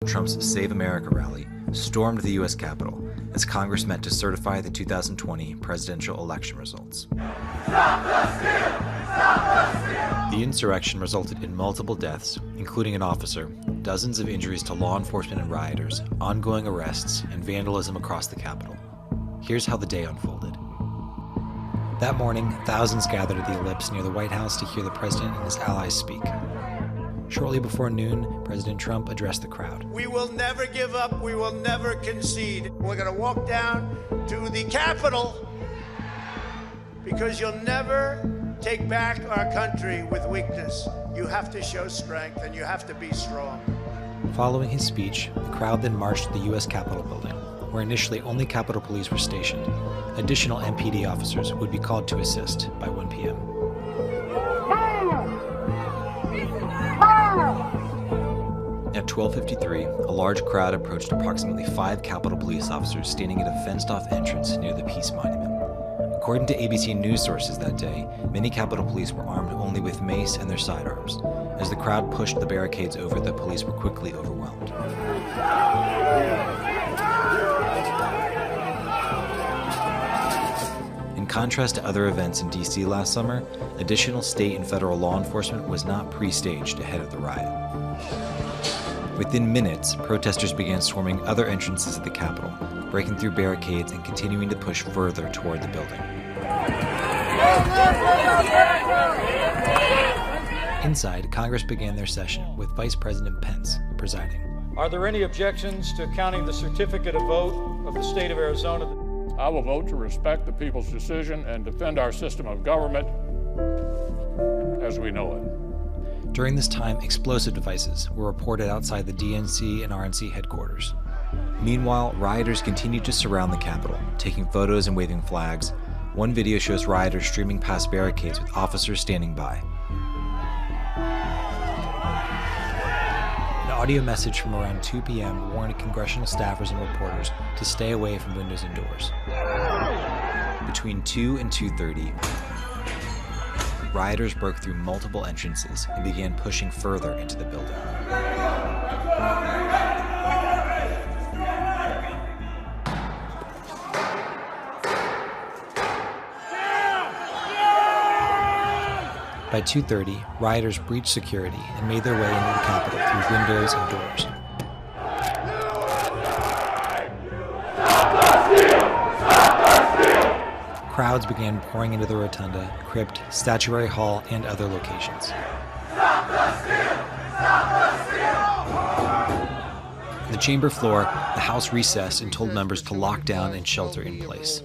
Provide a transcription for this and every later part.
Trump's Save America rally, stormed the U.S. Capitol as Congress met to certify the 2020 presidential election results. Stop the steal! Stop the steal! The insurrection resulted in multiple deaths, including an officer, dozens of injuries to law enforcement and rioters, ongoing arrests, and vandalism across the Capitol. Here's how the day unfolded. That morning, thousands gathered at the Ellipse near the White House to hear the president and his allies speak. Shortly before noon, President Trump addressed the crowd. We will never give up. We will never concede. We're going to walk down to the Capitol because you'll never take back our country with weakness. You have to show strength and you have to be strong. Following his speech, the crowd then marched to the U.S. Capitol building, where initially only Capitol Police were stationed. Additional MPD officers would be called to assist by 1 p.m. At 12:53, a large crowd approached approximately 5 Capitol Police officers standing at a fenced-off entrance near the Peace Monument. According to ABC News sources that day, many Capitol Police were armed only with mace and their sidearms. As the crowd pushed the barricades over, the police were quickly overwhelmed. In contrast to other events in D.C. last summer, additional state and federal law enforcement was not pre-staged ahead of the riot. Within minutes, protesters began swarming other entrances of the Capitol, breaking through barricades and continuing to push further toward the building. Inside, Congress began their session with Vice President Pence presiding. Are there any objections to counting the certificate of vote of the state of Arizona? I will vote to respect the people's decision and defend our system of government as we know it. During this time, explosive devices were reported outside the DNC and RNC headquarters. Meanwhile, rioters continued to surround the Capitol, taking photos and waving flags. One video shows rioters streaming past barricades with officers standing by. An audio message from around 2 p.m. warned congressional staffers and reporters to stay away from windows and doors. Between 2 and 2:30, rioters broke through multiple entrances and began pushing further into the building. By 2:30, rioters breached security and made their way into the Capitol through windows and doors. Crowds began pouring into the Rotunda, Crypt, Statuary Hall, and other locations. On the chamber floor, the House recessed and told members to lock down and shelter in place.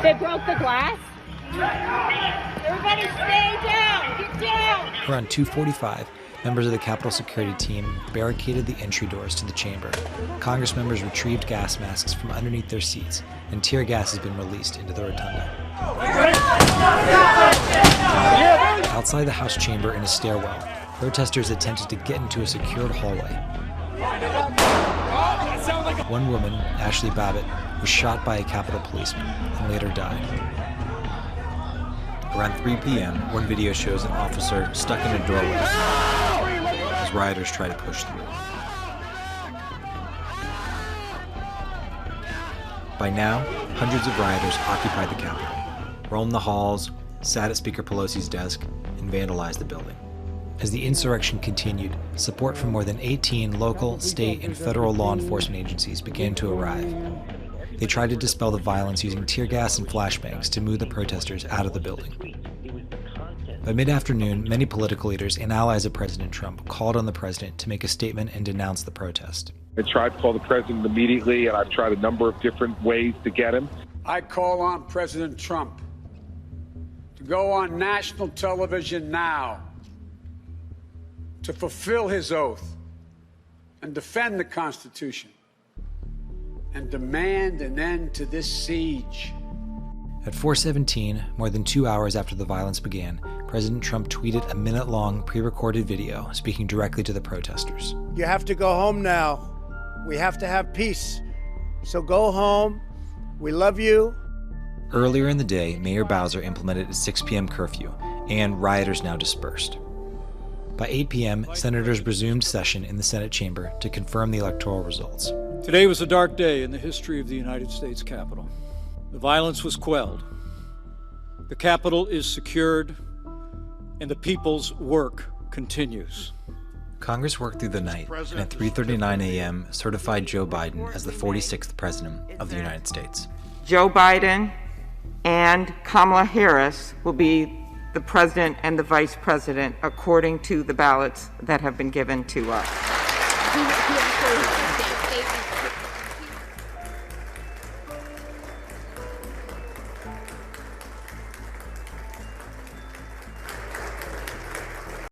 They broke the glass? Everybody stay down! Get down! Around 2:45, members of the Capitol security team barricaded the entry doors to the chamber. Congress members retrieved gas masks from underneath their seats, and tear gas has been released into the Rotunda. Outside the House chamber in a stairwell, protesters attempted to get into a secured hallway. One woman, Ashley Babbitt, was shot by a Capitol policeman and later died. Around 3 p.m., one video shows an officer stuck in a doorway as rioters try to push through. By now, hundreds of rioters occupied the Capitol, roamed the halls, sat at Speaker Pelosi's desk, and vandalized the building. As the insurrection continued, support from more than 18 local, state, and federal law enforcement agencies began to arrive. They tried to dispel the violence using tear gas and flashbangs to move the protesters out of the building. By mid-afternoon, many political leaders and allies of President Trump called on the president to make a statement and denounce the protest. I tried to call the president immediately, and I've tried a number of different ways to get him. I call on President Trump to go on national television now to fulfill his oath and defend the Constitution and demand an end to this siege. At 4:17, more than 2 hours after the violence began, President Trump tweeted a minute-long pre-recorded video speaking directly to the protesters. You have to go home now. We have to have peace. So go home. We love you. Earlier in the day, Mayor Bowser implemented a 6 p.m. curfew, and rioters now dispersed. By 8 p.m., senators resumed session in the Senate chamber to confirm the electoral results. Today was a dark day in the history of the United States Capitol. The violence was quelled. The Capitol is secured, and the people's work continues. Congress worked through the night, and at 3:39 a.m. certified Joe Biden as the 46th President of the United States. Joe Biden and Kamala Harris will be the President and the Vice President according to the ballots that have been given to us.